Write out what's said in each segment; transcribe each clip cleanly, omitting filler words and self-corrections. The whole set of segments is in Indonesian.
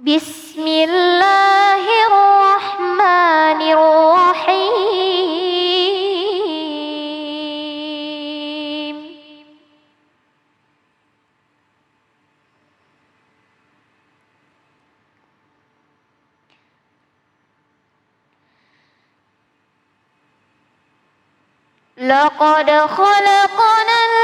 Bismillahirrahmanirrahim. Laqad khalaqnal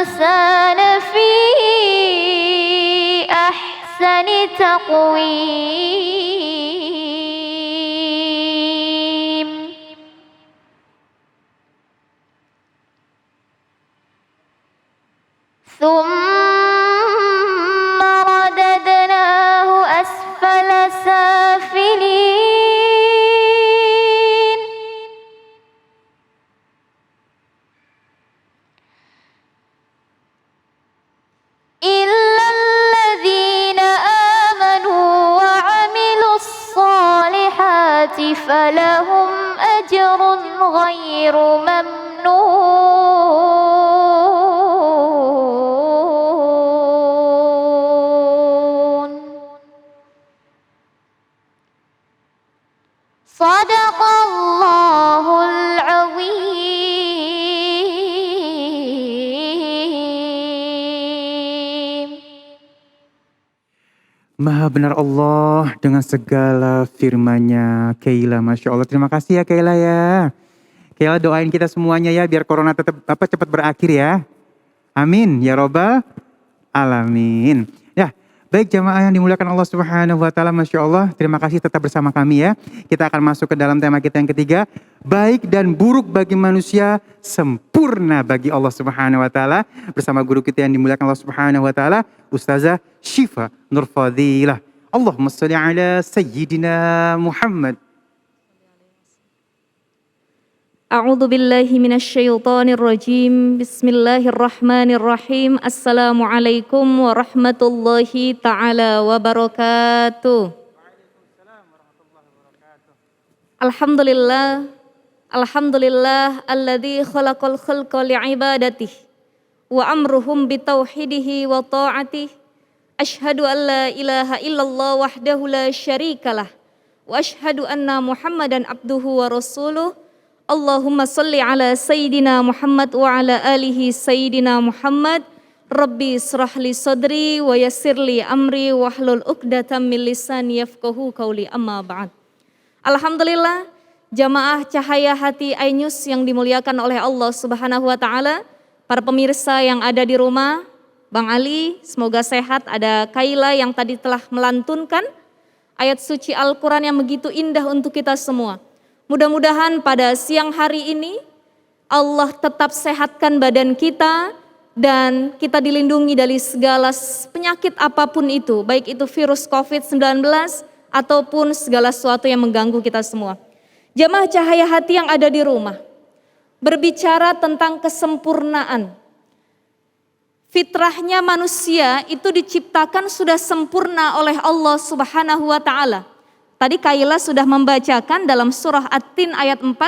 insana fi ahsani taqwim. Thumma radadnahu asfala safilin. Illal ladzina amanu wa 'amilus solihati falahum ajrun ghairu mamnun. Shadaqallahul azim. Maha benar Allah dengan segala firman-Nya. Kaila, Masya Allah. Terima kasih ya Kaila ya. Kaila doain kita semuanya ya biar corona tetap cepat berakhir ya. Amin ya robbal alamin. Ya, baik jamaah yang dimuliakan Allah Subhanahu wa taala, Masya Allah. Terima kasih tetap bersama kami ya. Kita akan masuk ke dalam tema kita yang ketiga, baik dan buruk bagi manusia, sempurna bagi Allah Subhanahu wa taala, bersama guru kita yang dimuliakan Allah Subhanahu wa taala, Ustazah Syifa Nur Fadilah. Allahumma shalli ala sayyidina Muhammad. A'udzu billahi minasyaitonir rajim. Bismillahirrahmanirrahim. Assalamualaikum warahmatullahi taala wabarakatuh. Alhamdulillah alladzi khalaqal khalqa li'ibadatihi wa amruhum bitauhidihi wa ta'atihi. Asyhadu an la ilaha illallah wahdahu la syarikalah wa asyhadu anna Muhammadan abduhu wa rasuluh. Allahumma salli ala Sayyidina Muhammad wa ala alihi Sayyidina Muhammad. Rabbi israh li sadri wa yassir li amri wahlul uqdatam min lisani yafqahu qawli, amma ba'd. Alhamdulillah, jamaah Cahaya Hati iNews yang dimuliakan oleh Allah Subhanahu wa taala, para pemirsa yang ada di rumah, Bang Ali semoga sehat, ada Kaila yang tadi telah melantunkan ayat suci Al-Quran yang begitu indah untuk kita semua. Mudah-mudahan pada siang hari ini Allah tetap sehatkan badan kita dan kita dilindungi dari segala penyakit apapun itu, baik itu virus COVID-19 ataupun segala sesuatu yang mengganggu kita semua. Jamaah Cahaya Hati yang ada di rumah, berbicara tentang kesempurnaan. Fitrahnya manusia itu diciptakan sudah sempurna oleh Allah Subhanahu wa taala. Tadi Kaila sudah membacakan dalam surah At-Tin ayat 4.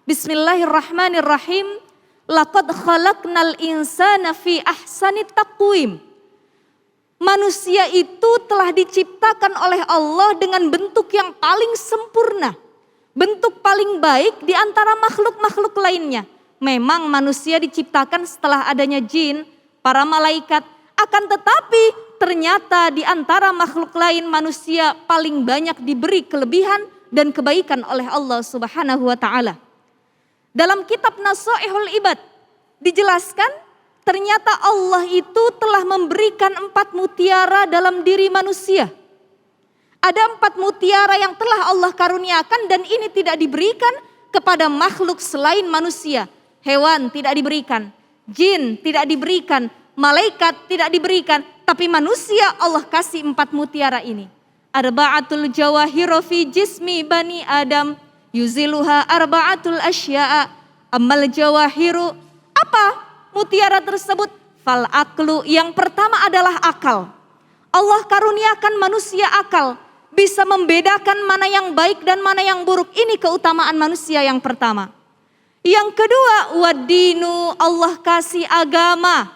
Bismillahirrahmanirrahim. Laqad khalaqnal insana fi ahsani taqwim. Manusia itu telah diciptakan oleh Allah dengan bentuk yang paling sempurna. Bentuk paling baik di antara makhluk-makhluk lainnya. Memang manusia diciptakan setelah adanya jin, para malaikat. Akan tetapi ternyata di antara makhluk lain manusia paling banyak diberi kelebihan dan kebaikan oleh Allah Subhanahu wa taala. Dalam kitab Nasaihul Ibad dijelaskan ternyata Allah itu telah memberikan 4 mutiara dalam diri manusia. Ada 4 mutiara yang telah Allah karuniakan dan ini tidak diberikan kepada makhluk selain manusia. Hewan tidak diberikan, jin tidak diberikan, malaikat tidak diberikan, tapi manusia Allah kasih 4 mutiara ini. Arba'atul jawahiru fi jismi bani Adam yuziluha arba'atul asya'a ammal jawahiru. Apa mutiara tersebut? Fal aklu, yang pertama adalah akal. Allah karuniakan manusia akal, bisa membedakan mana yang baik dan mana yang buruk. Ini keutamaan manusia yang pertama. Yang kedua, wadinu, Allah kasih agama.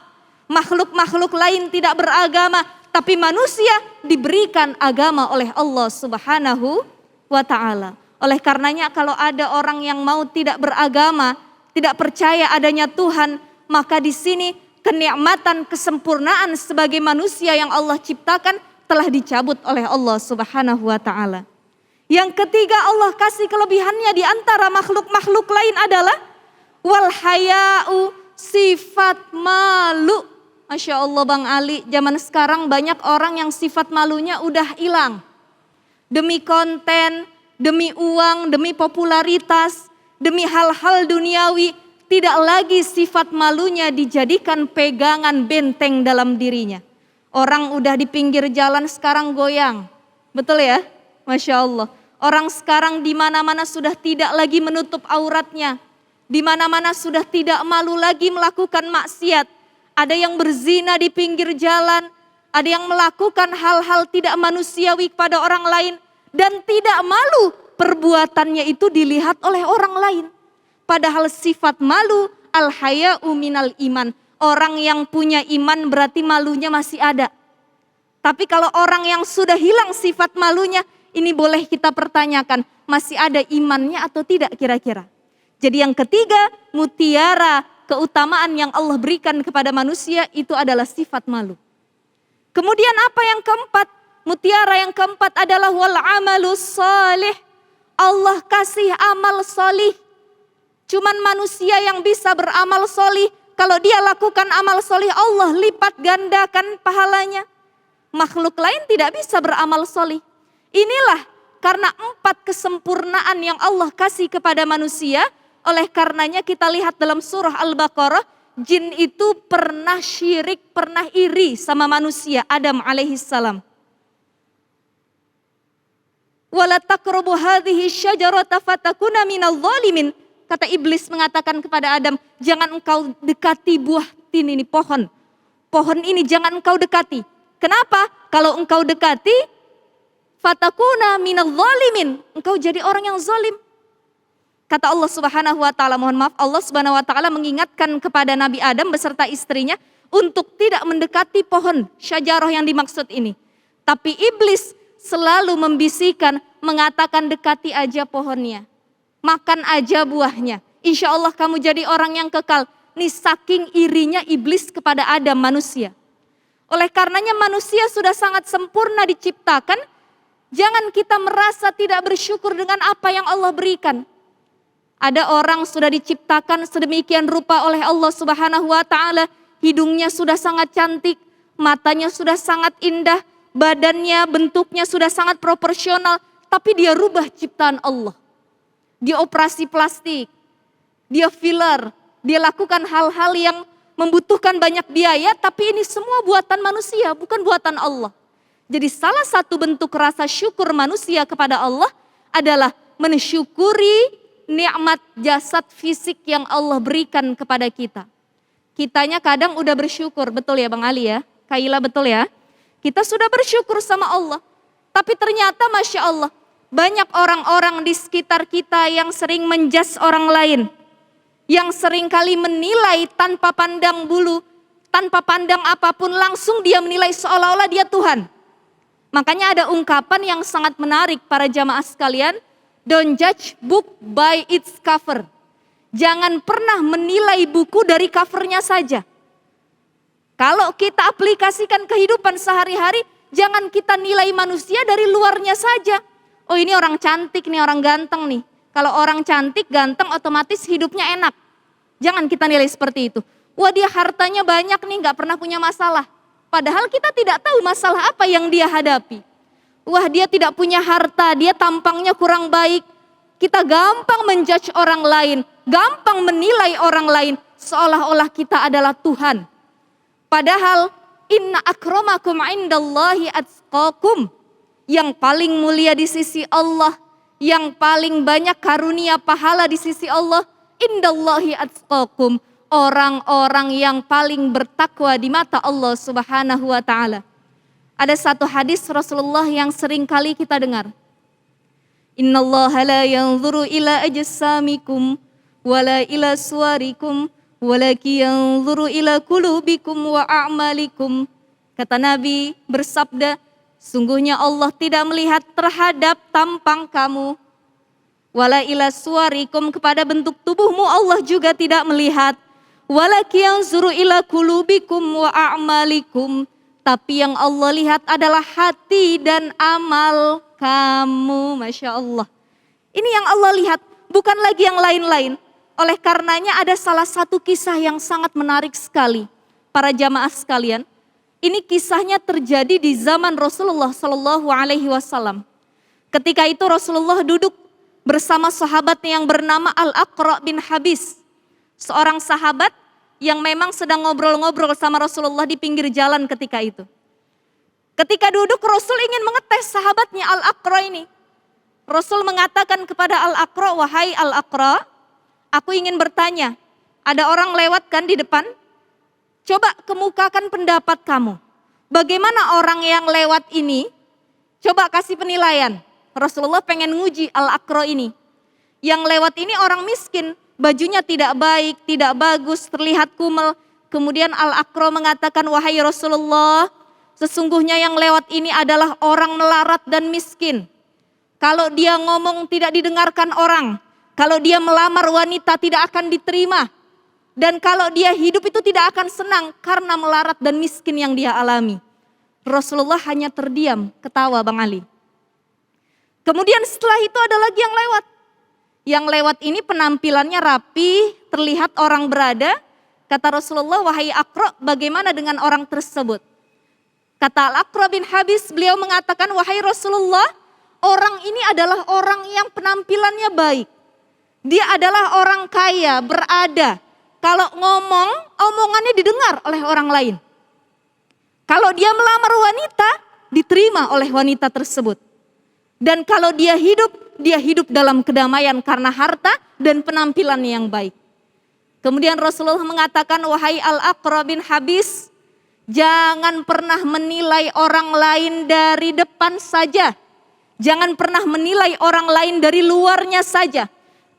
Makhluk-makhluk lain tidak beragama, Tapi manusia diberikan agama oleh Allah Subhanahu wa ta'ala. Oleh karenanya kalau ada orang yang mau tidak beragama, tidak percaya adanya Tuhan, maka di sini kenikmatan kesempurnaan sebagai manusia yang Allah ciptakan telah dicabut oleh Allah Subhanahu wa ta'ala. Yang ketiga, Allah kasih kelebihannya di antara makhluk-makhluk lain adalah wal haya'u, sifat malu. Masya Allah Bang Ali, zaman sekarang banyak orang yang sifat malunya udah hilang. Demi konten, demi uang, demi popularitas, demi hal-hal duniawi, tidak lagi sifat malunya dijadikan pegangan benteng dalam dirinya. Orang udah di pinggir jalan sekarang goyang. Betul ya? Masya Allah. Orang sekarang di mana-mana sudah tidak lagi menutup auratnya. Di mana-mana sudah tidak malu lagi melakukan maksiat. Ada yang berzina di pinggir jalan. Ada yang melakukan hal-hal tidak manusiawi kepada orang lain. Dan tidak malu perbuatannya itu dilihat oleh orang lain. Padahal sifat malu al-haya'u minal iman. Orang yang punya iman berarti malunya masih ada. Tapi kalau orang yang sudah hilang sifat malunya, ini boleh kita pertanyakan, masih ada imannya atau tidak kira-kira? Jadi yang ketiga, mutiara keutamaan yang Allah berikan kepada manusia itu adalah sifat malu. Kemudian apa yang keempat? Mutiara yang keempat adalah wal amalus salih. Allah kasih amal solih. Cuman manusia yang bisa beramal solih. Kalau dia lakukan amal solih, Allah lipat gandakan pahalanya. Makhluk lain tidak bisa beramal solih. Inilah karena 4 kesempurnaan yang Allah kasih kepada manusia. Oleh karenanya kita lihat dalam surah Al-Baqarah. Jin itu pernah syirik, pernah iri sama manusia Adam alaihissalam. Wala taqrabu hadhihi syajarata fatakuna minal zalimin. Kata iblis mengatakan kepada Adam, jangan engkau dekati buah ini pohon. Pohon ini jangan engkau dekati. Kenapa? Kalau engkau dekati, fatakuna minal zalimin. Engkau jadi orang yang zalim. Kata Allah Subhanahu wa ta'ala, mohon maaf, Allah Subhanahu wa ta'ala mengingatkan kepada Nabi Adam beserta istrinya untuk tidak mendekati pohon syajarah yang dimaksud ini. Tapi iblis selalu membisikkan, mengatakan dekati aja pohonnya. Makan aja buahnya. Insya Allah kamu jadi orang yang kekal. Nih saking irinya iblis kepada Adam manusia. Oleh karenanya manusia sudah sangat sempurna diciptakan. Jangan kita merasa tidak bersyukur dengan apa yang Allah berikan. Ada orang sudah diciptakan sedemikian rupa oleh Allah Subhanahu wa ta'ala. Hidungnya sudah sangat cantik, matanya sudah sangat indah, badannya, bentuknya sudah sangat proporsional. Tapi dia rubah ciptaan Allah. Dia operasi plastik, dia filler, dia lakukan hal-hal yang membutuhkan banyak biaya. Tapi ini semua buatan manusia, bukan buatan Allah. Jadi salah satu bentuk rasa syukur manusia kepada Allah adalah mensyukuri nikmat jasad fisik yang Allah berikan kepada kita. Kitanya kadang udah bersyukur, betul ya Bang Ali ya? Kaila betul ya? Kita sudah bersyukur sama Allah. Tapi ternyata Masya Allah, banyak orang-orang di sekitar kita yang sering menjas orang lain. Yang sering kali menilai tanpa pandang bulu, tanpa pandang apapun, langsung dia menilai seolah-olah dia Tuhan. Makanya ada ungkapan yang sangat menarik para jamaah sekalian. Don't judge book by its cover. Jangan pernah menilai buku dari covernya saja. Kalau kita aplikasikan kehidupan sehari-hari, jangan kita nilai manusia dari luarnya saja. Oh ini orang cantik, ini orang ganteng nih. Kalau orang cantik, ganteng otomatis hidupnya enak. Jangan kita nilai seperti itu. Wah dia hartanya banyak nih, gak pernah punya masalah. Padahal kita tidak tahu masalah apa yang dia hadapi. Wah dia tidak punya harta, dia tampangnya kurang baik. Kita gampang menjudge orang lain, gampang menilai orang lain seolah-olah kita adalah Tuhan. Padahal inna akramakum indallahi atqakum. Yang paling mulia di sisi Allah, yang paling banyak karunia pahala di sisi Allah, indallahi atqakum. Orang-orang yang paling bertakwa di mata Allah Subhanahu wa ta'ala. Ada satu hadis Rasulullah yang sering kali kita dengar. Innallaha la yanzuru ila ajsamikum wala ila suwarikum walakin yanzuru ila qulubikum wa a'malikum. Kata Nabi bersabda, sungguhnya Allah tidak melihat terhadap tampang kamu. Wala ila suwarikum, kepada bentuk tubuhmu Allah juga tidak melihat. Walaki yanzuru ila kulubikum wa a'malikum. Tapi yang Allah lihat adalah hati dan amal kamu. Masya Allah. Ini yang Allah lihat, bukan lagi yang lain-lain. Oleh karenanya ada salah satu kisah yang sangat menarik sekali. Para jamaah sekalian, ini kisahnya terjadi di zaman Rasulullah Shallallahu Alaihi Wasallam. Ketika itu Rasulullah duduk bersama sahabatnya yang bernama Al-Aqra bin Habis. Seorang sahabat yang memang sedang ngobrol-ngobrol sama Rasulullah di pinggir jalan ketika itu. Ketika duduk, Rasul ingin mengetes sahabatnya Al-Aqra ini. Rasul mengatakan kepada Al-Aqra, wahai Al-Aqra, aku ingin bertanya, ada orang lewat kan di depan? Coba kemukakan pendapat kamu. Bagaimana orang yang lewat ini? Coba kasih penilaian. Rasulullah pengen nguji Al-Aqra ini. Yang lewat ini orang miskin, bajunya tidak baik, tidak bagus, terlihat kumel. Kemudian Al-Aqra mengatakan, wahai Rasulullah, sesungguhnya yang lewat ini adalah orang melarat dan miskin. Kalau dia ngomong tidak didengarkan orang, kalau dia melamar wanita tidak akan diterima. Dan kalau dia hidup itu tidak akan senang karena melarat dan miskin yang dia alami. Rasulullah hanya terdiam, ketawa Bang Ali. Kemudian setelah itu ada lagi yang lewat. Yang lewat ini penampilannya rapi, terlihat orang berada. Kata Rasulullah, wahai Aqra, bagaimana dengan orang tersebut? Kata Al-Aqra bin Habis, beliau mengatakan, wahai Rasulullah, orang ini adalah orang yang penampilannya baik. Dia adalah orang kaya, berada. Kalau ngomong, omongannya didengar oleh orang lain. Kalau dia melamar wanita, diterima oleh wanita tersebut. Dan kalau dia hidup dalam kedamaian karena harta dan penampilan yang baik. Kemudian Rasulullah mengatakan, wahai Al-Aqra bin Habis, jangan pernah menilai orang lain dari depan saja. Jangan pernah menilai orang lain dari luarnya saja.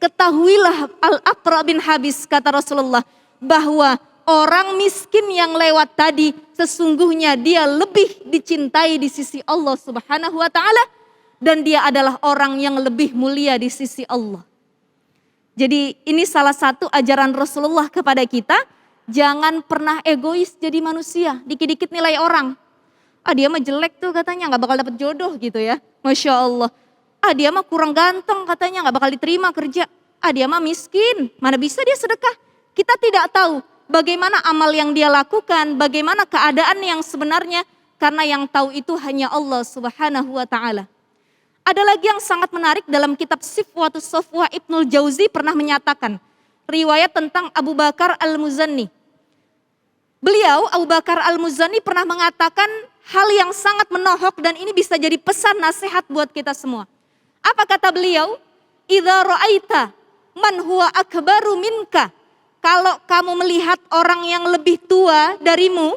Ketahuilah Al-Aqra bin Habis, kata Rasulullah, bahwa orang miskin yang lewat tadi sesungguhnya dia lebih dicintai di sisi Allah Subhanahu wa taala. Dan dia adalah orang yang lebih mulia di sisi Allah. Jadi ini salah satu ajaran Rasulullah kepada kita. Jangan pernah egois jadi manusia. Dikit-dikit nilai orang. Dia mah jelek tuh katanya, gak bakal dapet jodoh gitu ya. Masya Allah. Dia mah kurang ganteng katanya, gak bakal diterima kerja. Dia mah miskin, mana bisa dia sedekah. Kita tidak tahu bagaimana amal yang dia lakukan, bagaimana keadaan yang sebenarnya. Karena yang tahu itu hanya Allah Subhanahu wa ta'ala. Ada lagi yang sangat menarik dalam kitab Sifwatus Safwah, Ibnul Jauzi pernah menyatakan riwayat tentang Abu Bakar Al-Muzanni. Beliau, Abu Bakar Al-Muzanni pernah mengatakan hal yang sangat menohok dan ini bisa jadi pesan nasihat buat kita semua. Apa kata beliau? Idza ra'aita man huwa akbaru minka. Kalau kamu melihat orang yang lebih tua darimu,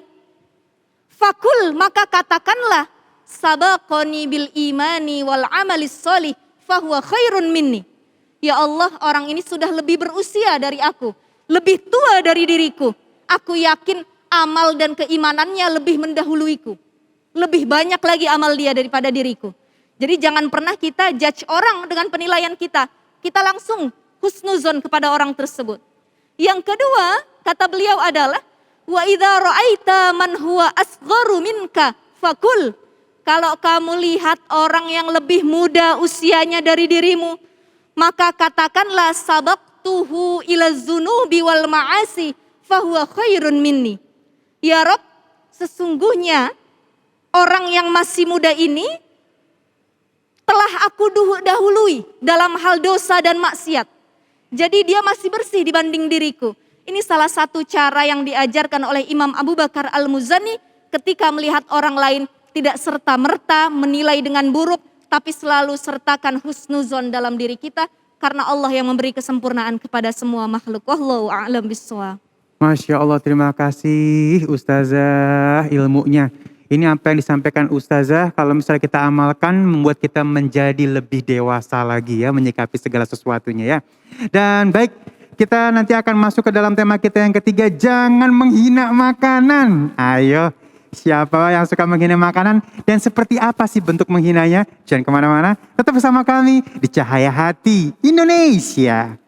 fakul, maka katakanlah, sabaqani bil imani wal amalis sholih fahuwa khairun minni. Ya Allah, orang ini sudah lebih berusia dari aku, lebih tua dari diriku. Aku yakin amal dan keimanannya lebih mendahuluiku. Lebih banyak lagi amal dia daripada diriku. Jadi jangan pernah kita judge orang dengan penilaian kita. Kita langsung husnuzon kepada orang tersebut. Yang kedua, kata beliau adalah, wa idza ra'aita man huwa asgharu minka fakul. Kalau kamu lihat orang yang lebih muda usianya dari dirimu, maka katakanlah sabaqtuhu ila dzunubi wal ma'asi fahuwa khairun minni. Ya Rabb, sesungguhnya orang yang masih muda ini telah aku dahului dalam hal dosa dan maksiat. Jadi dia masih bersih dibanding diriku. Ini salah satu cara yang diajarkan oleh Imam Abu Bakar Al-Muzanni ketika melihat orang lain. Tidak serta-merta menilai dengan buruk, tapi selalu sertakan husnuzon dalam diri kita. Karena Allah yang memberi kesempurnaan kepada semua makhluk. Wallahu a'lam bishawab. Masya Allah, terima kasih Ustazah ilmunya. Ini apa yang disampaikan Ustazah, kalau misalnya kita amalkan membuat kita menjadi lebih dewasa lagi ya, menyikapi segala sesuatunya ya. Dan baik, kita nanti akan masuk ke dalam tema kita yang ketiga, jangan menghina makanan. Ayo. Siapa yang suka menghina makanan dan seperti apa sih bentuk menghinanya? Jangan kemana-mana, tetap bersama kami di Cahaya Hati Indonesia.